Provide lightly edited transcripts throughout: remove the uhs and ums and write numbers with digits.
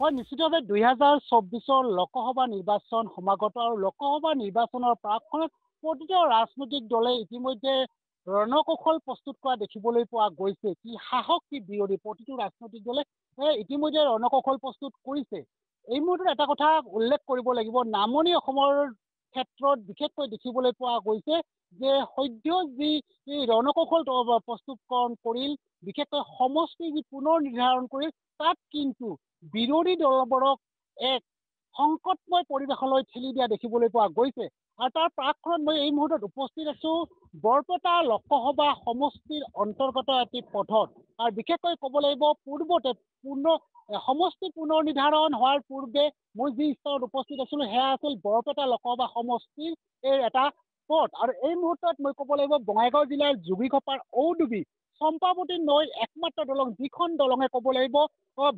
হয়, নিশ্চিতভাৱে 2024 লোকসভা নিৰ্বাচন সমাগত আৰু লোকসভা নিৰ্বাচনৰ প্ৰাকক্ষণত প্ৰতিটো ৰাজনৈতিক দলে ইতিমধ্যে ৰণকৌশল প্ৰস্তুত কৰা দেখিবলৈ পোৱা গৈছে। কি সাহস, কি বিৰোধী প্ৰতিটো ৰাজনৈতিক দলে ইতিমধ্যে ৰণকৌশল প্ৰস্তুত কৰিছে। এই মুহূৰ্তত এটা কথা উল্লেখ কৰিব লাগিব, নামনি অসমৰ ক্ষেত্ৰত বিশেষকৈ দেখিবলৈ পোৱা গৈছে যে সদ্য যি ৰণকৌশল প্ৰস্তুতকৰণ কৰিল, বিশেষকৈ সমষ্টি যি পুনৰ নিৰ্ধাৰণ কৰিল, তাত কিন্তু বিৰোধী দলবোৰক এক সংকটময় পৰিৱেশলৈ ঠেলি দিয়া দেখিবলৈ পোৱা গৈছে। আৰু তাৰ প্ৰাকক্ষণত মই এই মুহূৰ্তত উপস্থিত আছো বৰপেটা লোকসভা সমষ্টিৰ অন্তৰ্গত এটি পথত। আৰু বিশেষকৈ ক'ব লাগিব পূৰ্বতে সমষ্টি পুনৰ নিৰ্ধাৰণ হোৱাৰ পূৰ্বে মই যি স্থানত উপস্থিত আছিলো সেয়া আছিল বৰপেটা লোকসভা সমষ্টিৰ এই এটা পথ। আৰু এই মুহূৰ্তত মই ক'ব লাগিব বঙাইগাঁও জিলাৰ যোগীঘোপাৰ ঔডুবি চম্পাৱতী নৈ একমাত্ৰ দলং, যিখন দলঙে ক'ব লাগিব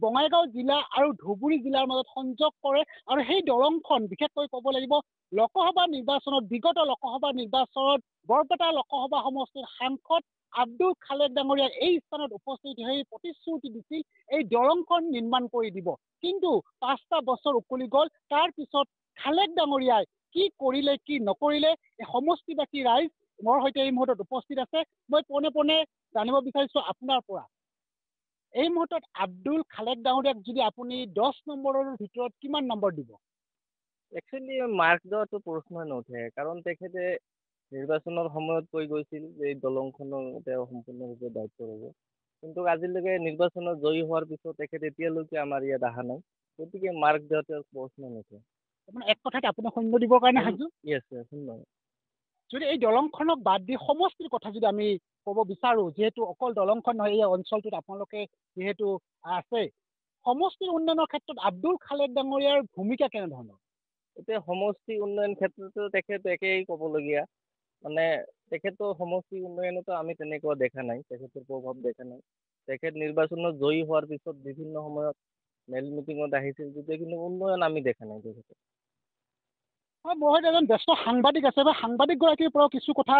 বঙাইগাঁও জিলা আৰু ধুবুৰী জিলাৰ মাজত সংযোগ কৰে। আৰু সেই দলংখন বিশেষকৈ ক'ব লাগিব লোকসভা নিৰ্বাচনত, বিগত লোকসভা নিৰ্বাচনত বৰপেটা লোকসভা সমষ্টিৰ সাংসদ আব্দুল খালেক ডাঙৰীয়াই এই স্থানত উপস্থিত হৈ প্ৰতিশ্ৰুতি দিছিল এই দলংখন নিৰ্মাণ কৰি দিব। কিন্তু 5টা বছৰ উকলি গ'ল। তাৰ পিছত খালেক ডাঙৰীয়াই কি কৰিলে, কি নকৰিলে, এই সমষ্টিবাসী ৰাইজ মোৰ সৈতে এই মুহূৰ্তত উপস্থিত আছে। মই পোনে পোনে জানিব বিচাৰিছো আপোনাৰ পৰা, এই মুহূৰ্তত আব্দুল খালেক ডাঙৰীয়াক যদি আপুনি 10 নম্বৰৰ ভিতৰত কিমান নম্বৰ দিব? একচুৱেলি মাৰ্ক দিয়াটো প্ৰশ্নই নুঠে, কাৰণ তেখেতে নিৰ্বাচনৰ সময়ত কৈ গৈছিল যে এই দলংখনৰ তেওঁ সম্পূৰ্ণৰূপে দায়িত্ব ল'ব, কিন্তু আজিলৈকে নিৰ্বাচনত জয়ী হোৱাৰ পিছত তেখেতে এতিয়ালৈকে আমাৰ ইয়াত অহা নাই। গতিকে মাৰ্ক দিয়াটো প্ৰশ্ন নুঠে। এক কথাতে আপুনি সৈন্য দিবৰ কাৰণে সাজু? য়েছ, শূন্য। যদি এই দলংখনক বাদ দি সমষ্টিৰ কথা যদি আমি ক'ব বিচাৰো, যিহেতু অকল দলংখন নহয়, এই অঞ্চলটোত আপোনালোকে যিহেতু আছে, সমষ্টিৰ উন্নয়নৰ ক্ষেত্ৰত আব্দুল খালেক ডাঙৰীয়াৰ ভূমিকা কেনেধৰণৰ? এতিয়া সমষ্টি উন্নয়ন ক্ষেত্ৰতো তেখেত একেই ক'বলগীয়া, মানে তেখেতৰ সমষ্টি উন্নয়নতো আমি তেনেকুৱা দেখা নাই, তেখেতৰ প্ৰভাৱ দেখা নাই। তেখেত নিৰ্বাচনত জয়ী হোৱাৰ পিছত বিভিন্ন সময়ত মেল মিটিঙত আহিছিল, যদিও কিন্তু উন্নয়ন আমি দেখা নাই তেখেতৰ। মই এজন জ্যেষ্ঠ সাংবাদিক আছে, বা সাংবাদিকগৰাকীৰ পৰা কিছু কথা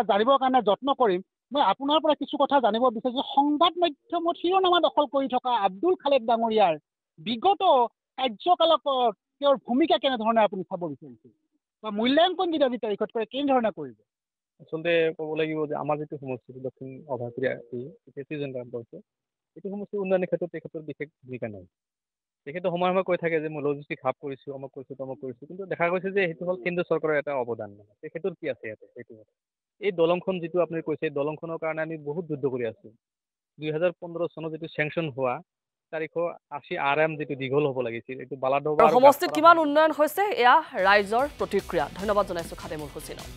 জানিবৰ কাৰণে যত্ন কৰিম। মই আপোনাৰ পৰা কিছু কথা জানিব বিচাৰিছো, সংবাদ মাধ্যমত শিৰোনামা দখল কৰি থকা আব্দুল খালেক ডাঙৰীয়াৰ বিগত কাৰ্যকালত তেওঁৰ ভূমিকা কেনেধৰণে আপুনি চাব বিচাৰিছে, বা মূল্যাংকন যদি আজি তাৰিখত কৰে কেনেধৰণে কৰিব? আচলতে ক'ব লাগিব যে আমাৰ যিটো সমষ্টি দক্ষিণ অভাৱপুৰীয়া আছে, এইটো সমষ্টি উন্নয়নৰ ক্ষেত্ৰত তেখেতৰ বিশেষ ভূমিকা নাই। তেখেতে সময়ে সময়ে কৈ থাকে যে মই লজিষ্টিক হাব কৰিছোঁ, অমুক কৰিছোঁ, তমুক কৰিছোঁ, কিন্তু দেখা গৈছে যে সেইটো হ'ল কেন্দ্ৰীয় চৰকাৰৰ এটা অৱদান। তেখেতৰ কি আছে ইয়াতে, সেইটো এই দলংখন যিটো আপুনি কৈছে, এই দলংখনৰ কাৰণে আমি বহুত যুদ্ধ কৰি আছোঁ। 2015 চনত যিটো চেংচন হোৱা 480 RM যিটো দীঘল হ'ব লাগিছিল, এইটো বালাডোবা সমষ্টিত কিমান উন্নয়ন হৈছে এয়া ৰাইজৰ প্ৰতিক্ৰিয়া। ধন্যবাদ জনাইছো খাদেমুল হুছেইনক।